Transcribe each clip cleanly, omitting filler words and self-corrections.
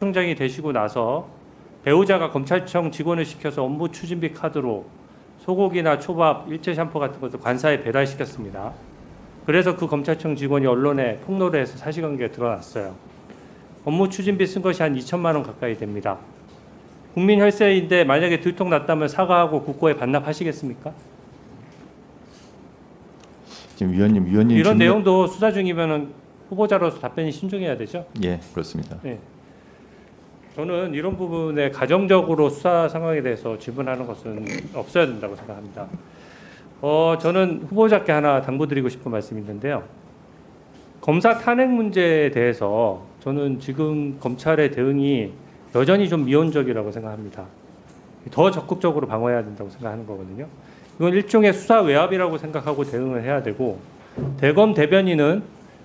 총장이 되시고 나서 배우자가 검찰청 직원을 시켜서 업무 추진비 카드로 소고기나 초밥, 일제 샴푸 같은 것을 관사에 배달시켰습니다. 그래서 그 검찰청 직원이 언론에 폭로를 해서 사실관계가 드러났어요. 업무 추진비 쓴 것이 한 2천만 원 가까이 됩니다. 국민 혈세인데 만약에 들통났다면 사과하고 국고에 반납하시겠습니까? 지금 위원님 이런 내용도 수사 중이면은 후보자로서 답변이 신중해야 되죠? 예, 그렇습니다. 네. 저는 이런 부분에 가정적으로 수사 상황에 대해서 질문하는 것은 없어야 된다고 생각합니다. 저는 후보자께 하나 당부드리고 싶은 말씀이 있는데요. 검사 탄핵 문제에 대해서 저는 지금 검찰의 대응이 여전히 좀 미온적이라고 생각합니다. 더 적극적으로 방어해야 된다고 생각하는 거거든요. 이건 일종의 수사 외압이라고 생각하고 대응을 해야 되고, 대검 대변인은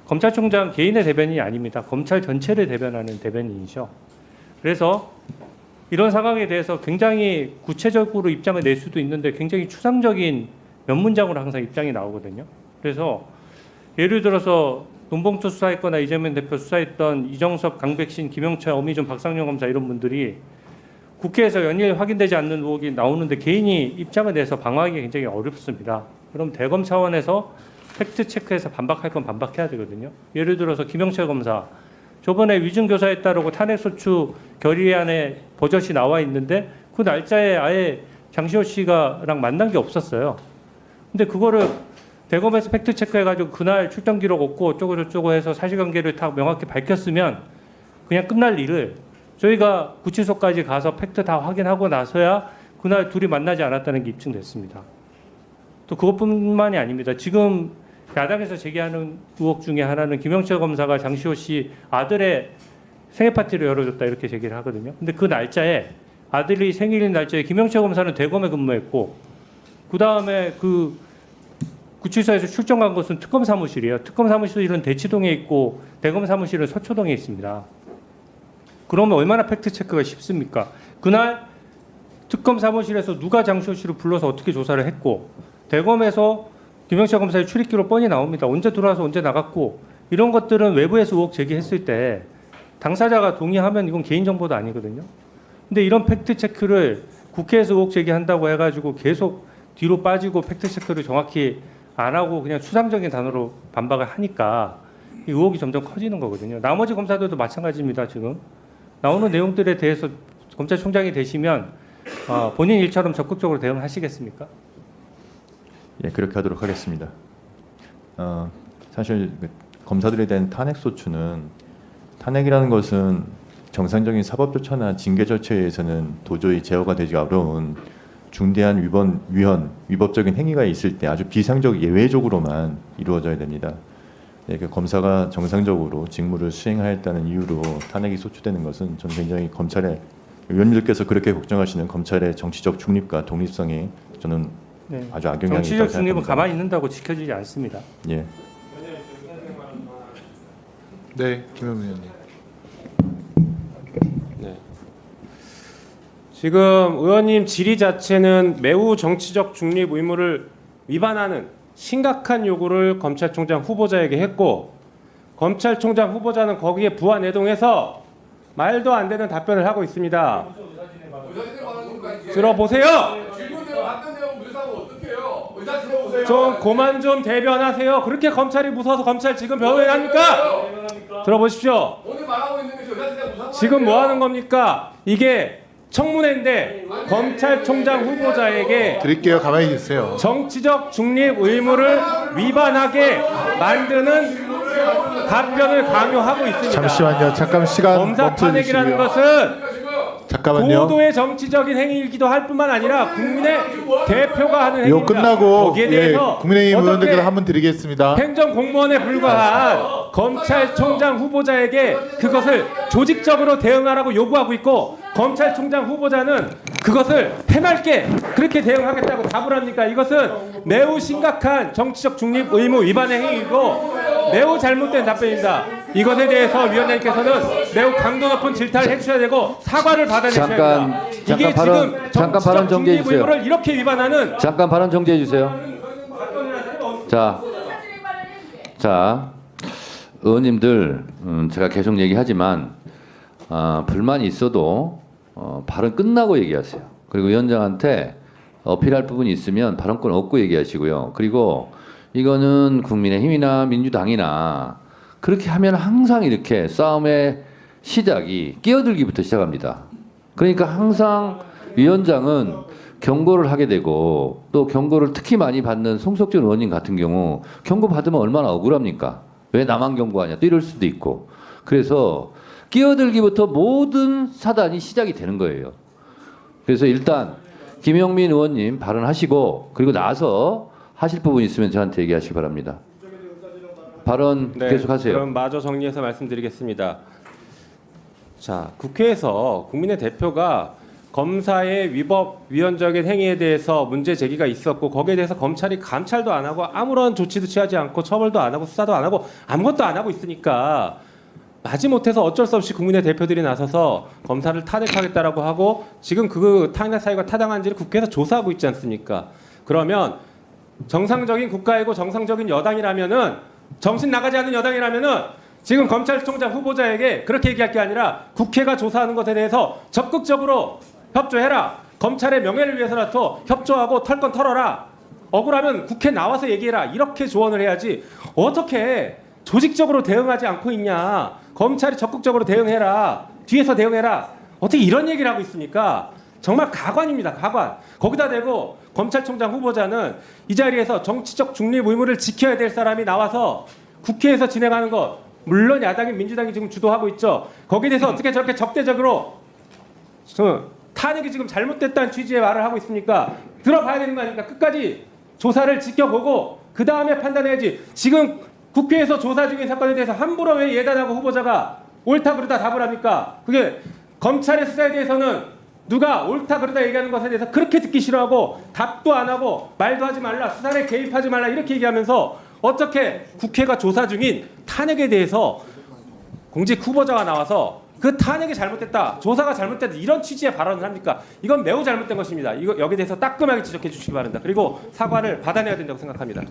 검찰총장 개인의 대변인이 아닙니다. 검찰 전체를 대변하는 대변인이죠. 그래서 이런 상황에 대해서 굉장히 구체적으로 입장을 낼 수도 있는데 굉장히 추상적인 몇 문장으로 항상 입장이 나오거든요. 그래서 예를 들어서 돈봉투 수사했거나 이재명 대표 수사했던 이정섭, 강백신, 김영철, 어미준, 박상용 검사 이런 분들이 국회에서 연일 확인되지 않는 의혹이 나오는데 개인이 입장을 내서 방어하기 굉장히 어렵습니다. 그럼 대검 차원에서 팩트 체크해서 반박할 건 반박해야 되거든요. 예를 들어서 김영철 검사 저번에 위증교사에 따르고 탄핵소추 결의안에 버젓이 나와 있는데 그 날짜에 아예 장시호 씨가랑 만난 게 없었어요. 근데 그거를 대검에서 팩트 체크해가지고 그날 출정 기록 없고 어쩌고 저쩌고 해서 사실관계를 다 명확히 밝혔으면 그냥 끝날 일을 저희가 구치소까지 가서 팩트 다 확인하고 나서야 그날 둘이 만나지 않았다는 게 입증됐습니다. 또 그것뿐만이 아닙니다. 지금 야당에서 제기하는 의혹 중에 하나는 김영철 검사가 장시호 씨 아들의 생일 파티를 열어줬다 이렇게 제기를 하거든요. 근데 그 날짜에 아들이 생일인 날짜에 김영철 검사는 대검에 근무했고 그 다음에 그 구치소에서 출정 간 곳은 특검 사무실이에요. 특검 사무실은 대치동에 있고 대검 사무실은 서초동에 있습니다. 그러면 얼마나 팩트 체크가 쉽습니까? 그날 특검 사무실에서 누가 장시호 씨를 불러서 어떻게 조사를 했고 대검에서 김영철 검사의 출입기로 뻔히 나옵니다. 언제 들어와서 언제 나갔고 이런 것들은 외부에서 의혹 제기했을 때 당사자가 동의하면 이건 개인정보도 아니거든요. 근데 이런 팩트체크를 국회에서 의혹 제기한다고 해가지고 계속 뒤로 빠지고 팩트체크를 정확히 안 하고 그냥 추상적인 단어로 반박을 하니까 이 의혹이 점점 커지는 거거든요. 나머지 검사들도 마찬가지입니다. 지금 나오는 내용들에 대해서 검찰총장이 되시면 본인 일처럼 적극적으로 대응하시겠습니까? 예, 그렇게 하도록 하겠습니다. 사실 검사들에 대한 탄핵 소추는 탄핵이라는 것은 정상적인 사법 절차나 징계 절차에 의해서는 도저히 제어가 되기 어려운 중대한 위법적인 행위가 있을 때 아주 비상적 예외적으로만 이루어져야 됩니다. 예, 검사가 정상적으로 직무를 수행하였다는 이유로 탄핵이 소추되는 것은 저는 굉장히 검찰의 의원님들께서 그렇게 걱정하시는 검찰의 정치적 중립과 독립성이 저는 아주 악영향이 있다고 생각합니다. 정치적 중립은 가만히 있는다고 지켜지지 않습니다. 예. 네, 김현우 의원님. 네. 지금 의원님 질의 자체는 매우 정치적 중립 의무를 위반하는 심각한 요구를 검찰총장 후보자에게 했고 검찰총장 후보자는 거기에 부안해동해서 말도 안 되는 답변을 하고 있습니다. 들어보세요. 좀 그만 좀 대변하세요. 그렇게 검찰이 무서워서 검찰 지금 변호해합니까? 들어보십시오. 지금 뭐 하는 겁니까? 이게 청문회인데 검찰총장 후보자에게 드릴게요. 가만히 계세요. 정치적 중립 의무를 위반하게 만드는 답변을 강요하고 있습니다. 잠시만요. 잠깐 시간 검사 탄핵이라는 멈춰주시고요. 것은 잠깐만요. 고도의 정치적인 행위이기도 할 뿐만 아니라 국민의 대표가 하는 이거 행위입니다. 끝나고 거기에 대해서 국민의힘 의원들께서 어떻게 한 분 드리겠습니다. 행정공무원에 불과한 검찰총장 후보자에게 그것을 조직적으로 대응하라고 요구하고 있고 검찰총장 후보자는 그것을 해맑게 그렇게 대응하겠다고 답을 합니까? 이것은 매우 심각한 정치적 중립 의무 위반의 행위이고 매우 잘못된 답변입니다. 이것에 대해서 위원장님께서는 매우 강도 높은 질타를 해주셔야 되고 사과를 받아내셔야 됩니다. 이게 지금 잠깐 발언 정치적 정지해 중립 주세요. 의무를 이렇게 위반하는 잠깐 발언 정지해 주세요. 자, 의원님들 제가 계속 얘기하지만 불만이 있어도 발언 끝나고 얘기하세요. 그리고 위원장한테 어필할 부분이 있으면 발언권 얻고 얘기하시고요. 그리고 이거는 국민의힘이나 민주당이나 그렇게 하면 항상 이렇게 싸움의 시작이 끼어들기부터 시작합니다. 그러니까 항상 위원장은 경고를 하게 되고 또 경고를 특히 많이 받는 송석준 의원님 같은 경우 경고 받으면 얼마나 억울합니까? 왜 나만 경고하냐 또 이럴 수도 있고 그래서 끼어들기부터 모든 사단이 시작이 되는 거예요. 그래서 일단 김영민 의원님 발언하시고 그리고 나서 하실 부분 있으면 저한테 얘기하시기 바랍니다. 발언 계속하세요. 그럼 마저 정리해서 말씀드리겠습니다. 자, 국회에서 국민의 대표가 검사의 위헌적인 행위에 대해서 문제 제기가 있었고 거기에 대해서 검찰이 감찰도 안 하고 아무런 조치도 취하지 않고 처벌도 안 하고 수사도 안 하고 아무것도 안 하고 있으니까 마지못해서 어쩔 수 없이 국민의 대표들이 나서서 검사를 탄핵하겠다라고 하고 지금 그 탄핵 사유가 타당한지를 국회에서 조사하고 있지 않습니까? 그러면 정상적인 국가이고 정상적인 여당이라면은 정신 나가지 않는 여당이라면은 지금 검찰총장 후보자에게 그렇게 얘기할 게 아니라 국회가 조사하는 것에 대해서 적극적으로 협조해라. 검찰의 명예를 위해서라도 협조하고 털 건 털어라. 억울하면 국회 나와서 얘기해라. 이렇게 조언을 해야지. 어떻게 조직적으로 대응하지 않고 있냐. 검찰이 적극적으로 대응해라. 뒤에서 대응해라. 어떻게 이런 얘기를 하고 있습니까? 정말 가관입니다. 가관. 거기다 대고 검찰총장 후보자는 이 자리에서 정치적 중립 의무를 지켜야 될 사람이 나와서 국회에서 진행하는 것 물론 야당이 민주당이 지금 주도하고 있죠. 거기에 대해서 어떻게 저렇게 적대적으로 탄핵이 지금 잘못됐다는 취지의 말을 하고 있습니까? 들어봐야 되는 거 아닙니까? 끝까지 조사를 지켜보고 그 다음에 판단해야지. 지금 국회에서 조사 중인 사건에 대해서 함부로 왜 예단하고 후보자가 옳다 그르다 답을 합니까? 그게 검찰의 수사에 대해서는 누가 옳다 그르다 얘기하는 것에 대해서 그렇게 듣기 싫어하고 답도 안 하고 말도 하지 말라 수사에 개입하지 말라 이렇게 얘기하면서 어떻게 국회가 조사 중인 탄핵에 대해서 공직 후보자가 나와서 그 탄핵이 잘못됐다, 조사가 잘못됐다 이런 취지의 발언을 합니까? 이건 매우 잘못된 것입니다. 이거 여기에 대해서 따끔하게 지적해 주시기 바랍니다. 그리고 사과를 받아내야 된다고 생각합니다.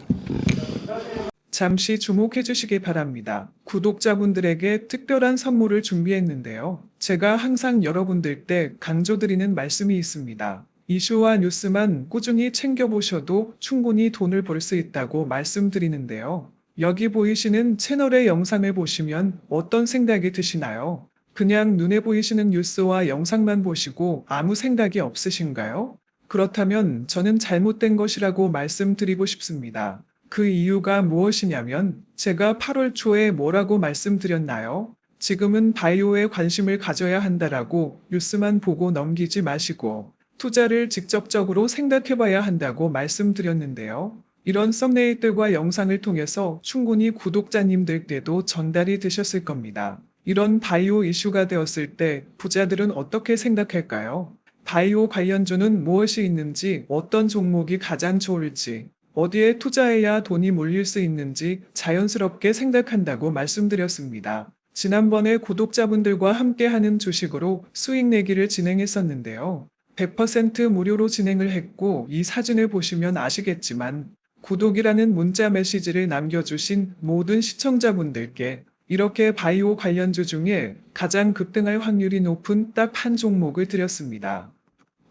잠시 주목해 주시기 바랍니다. 구독자분들에게 특별한 선물을 준비했는데요. 제가 항상 여러분들 때 강조드리는 말씀이 있습니다. 이슈와 뉴스만 꾸준히 챙겨보셔도 충분히 돈을 벌 수 있다고 말씀드리는데요. 여기 보이시는 채널의 영상을 보시면 어떤 생각이 드시나요? 그냥 눈에 보이시는 뉴스와 영상만 보시고 아무 생각이 없으신가요? 그렇다면 저는 잘못된 것이라고 말씀드리고 싶습니다. 그 이유가 무엇이냐면 제가 8월 초에 뭐라고 말씀드렸나요? 지금은 바이오에 관심을 가져야 한다라고 뉴스만 보고 넘기지 마시고 투자를 직접적으로 생각해봐야 한다고 말씀드렸는데요. 이런 썸네일들과 영상을 통해서 충분히 구독자님들께도 전달이 되셨을 겁니다. 이런 바이오 이슈가 되었을 때 부자들은 어떻게 생각할까요? 바이오 관련주는 무엇이 있는지, 어떤 종목이 가장 좋을지, 어디에 투자해야 돈이 몰릴 수 있는지 자연스럽게 생각한다고 말씀드렸습니다. 지난번에 구독자분들과 함께하는 주식으로 수익 내기를 진행했었는데요. 100% 무료로 진행을 했고 이 사진을 보시면 아시겠지만 구독이라는 문자 메시지를 남겨주신 모든 시청자분들께 이렇게 바이오 관련주 중에 가장 급등할 확률이 높은 딱 한 종목을 드렸습니다.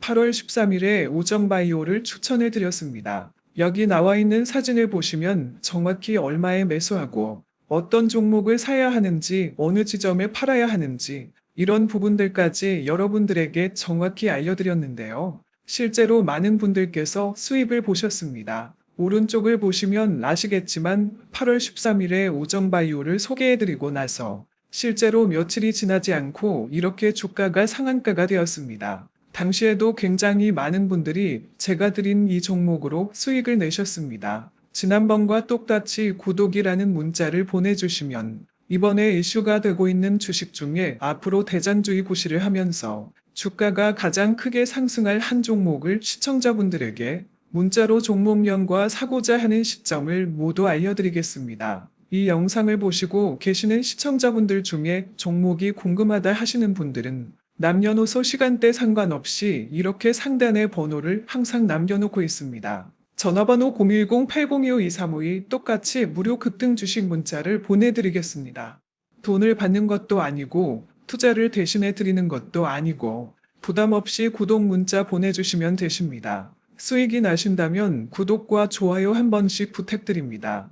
8월 13일에 오정바이오를 추천해 드렸습니다. 여기 나와 있는 사진을 보시면 정확히 얼마에 매수하고 어떤 종목을 사야 하는지 어느 지점에 팔아야 하는지 이런 부분들까지 여러분들에게 정확히 알려드렸는데요. 실제로 많은 분들께서 수입을 보셨습니다. 오른쪽을 보시면 아시겠지만 8월 13일에 오정바이오를 소개해드리고 나서 실제로 며칠이 지나지 않고 이렇게 주가가 상한가가 되었습니다. 당시에도 굉장히 많은 분들이 제가 드린 이 종목으로 수익을 내셨습니다. 지난번과 똑같이 구독이라는 문자를 보내주시면 이번에 이슈가 되고 있는 주식 중에 앞으로 대장주의 구시를 하면서 주가가 가장 크게 상승할 한 종목을 시청자분들에게 문자로 종목명과 사고자 하는 시점을 모두 알려드리겠습니다. 이 영상을 보시고 계시는 시청자분들 중에 종목이 궁금하다 하시는 분들은 남녀노소 시간대 상관없이 이렇게 상단에 번호를 항상 남겨놓고 있습니다. 전화번호 010-8025-2352 똑같이 무료 급등 주식 문자를 보내드리겠습니다. 돈을 받는 것도 아니고 투자를 대신해 드리는 것도 아니고 부담 없이 구독 문자 보내주시면 되십니다. 수익이 나신다면 구독과 좋아요 한 번씩 부탁드립니다.